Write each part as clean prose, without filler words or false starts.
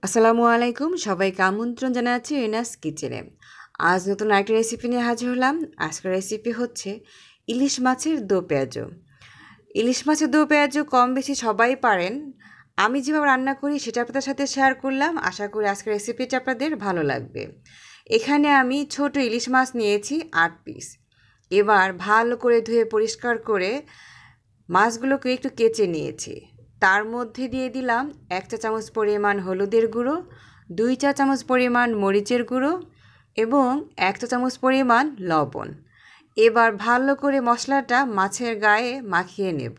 আসসালামু আলাইকুম, সবাইকে আমন্ত্রণ জানাচ্ছি রিনাস কিচেনে। আজ নতুন আরেকটা রেসিপি নিয়ে হাজির হলাম। আজকের রেসিপি হচ্ছে ইলিশ মাছের দো পেঁয়াজু। ইলিশ মাছের দো পেঁয়াজু কম বেশি সবাই পারেন। আমি যেভাবে রান্না করি সেটা আপনাদের সাথে শেয়ার করলাম। আশা করি আজকের রেসিপিটা আপনাদের ভালো লাগবে। এখানে আমি ছোট ইলিশ মাছ নিয়েছি 8 পিস। এবার ভালো করে ধুয়ে পরিষ্কার করে মাছগুলোকে একটু কেচে নিয়েছি। তার মধ্যে দিয়ে দিলাম 1 চা চামচ পরিমাণ হলুদের গুঁড়ো, 2 চা চামচ পরিমাণ মরিচের গুঁড়ো এবং 1 চা চামচ পরিমাণ লবণ। এবার ভালো করে মশলাটা মাছের গায়ে মাখিয়ে নেব।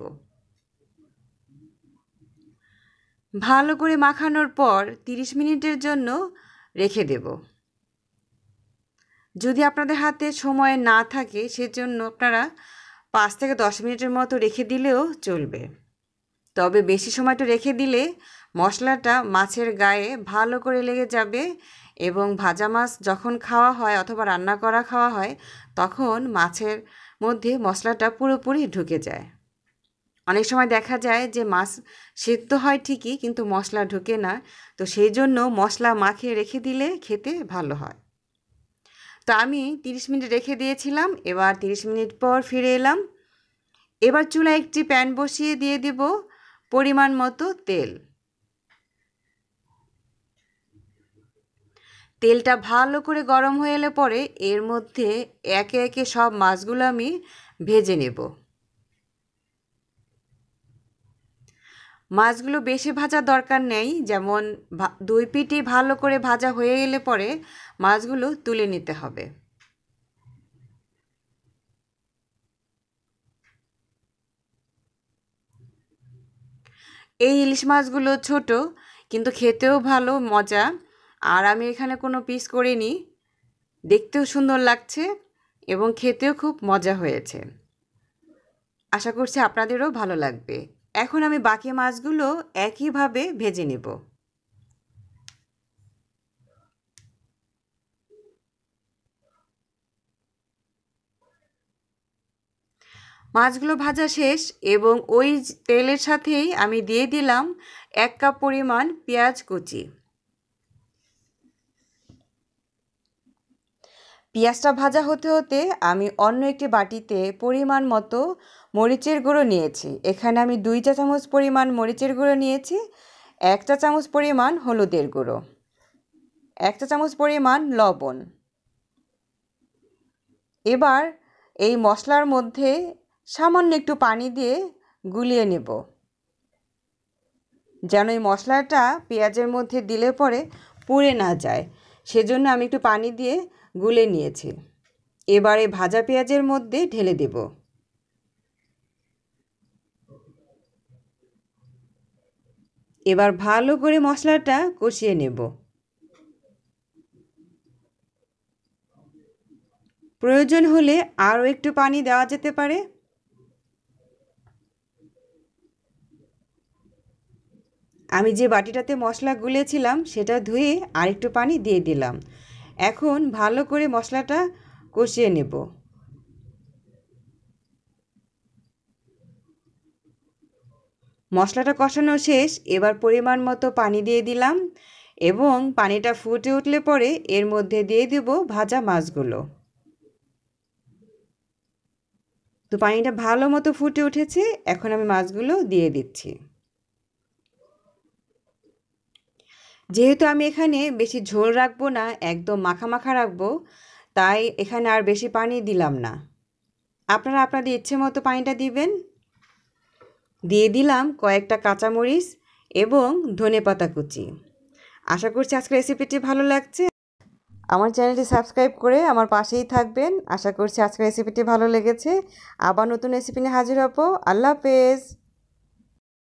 ভালো করে মাখানোর পর 30 মিনিটের জন্য রেখে দেব। যদি আপনাদের হাতে সময় না থাকে সেজন্য আপনারা 5 থেকে 10 মিনিটের মতো রেখে দিলেও চলবে। তবে বেশি সময়টা রেখে দিলে মশলাটা মাছের গায়ে ভালো করে লেগে যাবে এবং ভাজা মাছ যখন খাওয়া হয় অথবা রান্না করা খাওয়া হয় তখন মাছের মধ্যে মশলাটা পুরোপুরি ঢুকে যায়। অনেক সময় দেখা যায় যে মাছ সেদ্ধ হয় ঠিকই কিন্তু মশলা ঢোকে না, তো সেই জন্য মশলা মাখিয়ে রেখে দিলে খেতে ভালো হয়। তো আমি 30 মিনিট রেখে দিয়েছিলাম। এবার 30 মিনিট পর ফিরে এলাম। এবার চুলায় একটি প্যান বসিয়ে দিয়ে দেব পরিমাণ মতো তেল। তেলটা ভালো করে গরম হয়ে এলে পরে এর মধ্যে একে একে সব মাছগুলো আমি ভেজে নেব। মাছগুলো বেশি ভাজার দরকার নেই, যেমন 2 পিঠই ভালো করে ভাজা হয়ে গেলে পরে মাছগুলো তুলে নিতে হবে। এই ইলিশ মাছগুলো ছোট কিন্তু খেতেও ভালো মজা। আর আমি এখানে কোনো পিস করিনি, দেখতেও সুন্দর লাগছে এবং খেতেও খুব মজা হয়েছে। আশা করছি আপনাদেরও ভালো লাগবে। এখন আমি বাকি মাছগুলো একইভাবে ভেজে নেব। মাছগুলো ভাজা শেষ এবং ওই তেলের সাথেই আমি দিয়ে দিলাম 1 কাপ পরিমাণ পেঁয়াজ কুচি। পেঁয়াজটা ভাজা হতে হতে আমি অন্য একটি বাটিতে পরিমাণ মতো মরিচের গুঁড়ো নিয়েছি। এখানে আমি 2 চা চামচ পরিমাণ মরিচের গুঁড়ো নিয়েছি, 1 চা চামচ পরিমাণ হলুদের গুঁড়ো, 1 চা চামচ পরিমাণ লবণ। এবার এই মশলার মধ্যে সামান্য একটু পানি দিয়ে গুলিয়ে নেব, যেন এই মশলাটা পেঁয়াজের মধ্যে দিলে পরে পুড়ে না যায়। সেজন্য আমি একটু পানি দিয়ে গুলে নিয়েছি। এবারে ভাজা পেঁয়াজের মধ্যে ঢেলে দেব। এবার ভালো করে মশলাটা কষিয়ে নেব। প্রয়োজন হলে আরও একটু পানি দেওয়া যেতে পারে। আমি যে বাটিটাতে মশলা গুলেছিলাম সেটা ধুয়ে আরেকটু পানি দিয়ে দিলাম। এখন ভালো করে মশলাটা কষিয়ে নেব। মশলাটা কষানো শেষ। এবার পরিমাণ মতো পানি দিয়ে দিলাম এবং পানিটা ফুটে উঠলে পরে এর মধ্যে দিয়ে দেব ভাজা মাছগুলো। তো পানিটা ভালো মতো ফুটে উঠেছে, এখন আমি মাছগুলো দিয়ে দিচ্ছি। যেহেতু আমি এখানে বেশি ঝোল রাখবো না, একদম মাখা মাখা রাখবো, তাই এখানে আর বেশি পানি দিলাম না। আপনারা আপনাদের ইচ্ছে মতো পানিটা দিবেন। দিয়ে দিলাম কয়েকটা কাঁচামরিচ এবং ধনেপাতা কুচি। আশা করছি আজকের রেসিপিটি ভালো লাগছে। আমার চ্যানেলটি সাবস্ক্রাইব করে আমার পাশেই থাকবেন। আশা করছি আজকের রেসিপিটি ভালো লেগেছে। আবার নতুন রেসিপি নিয়ে হাজির হব। আল্লাহ হাফেজ।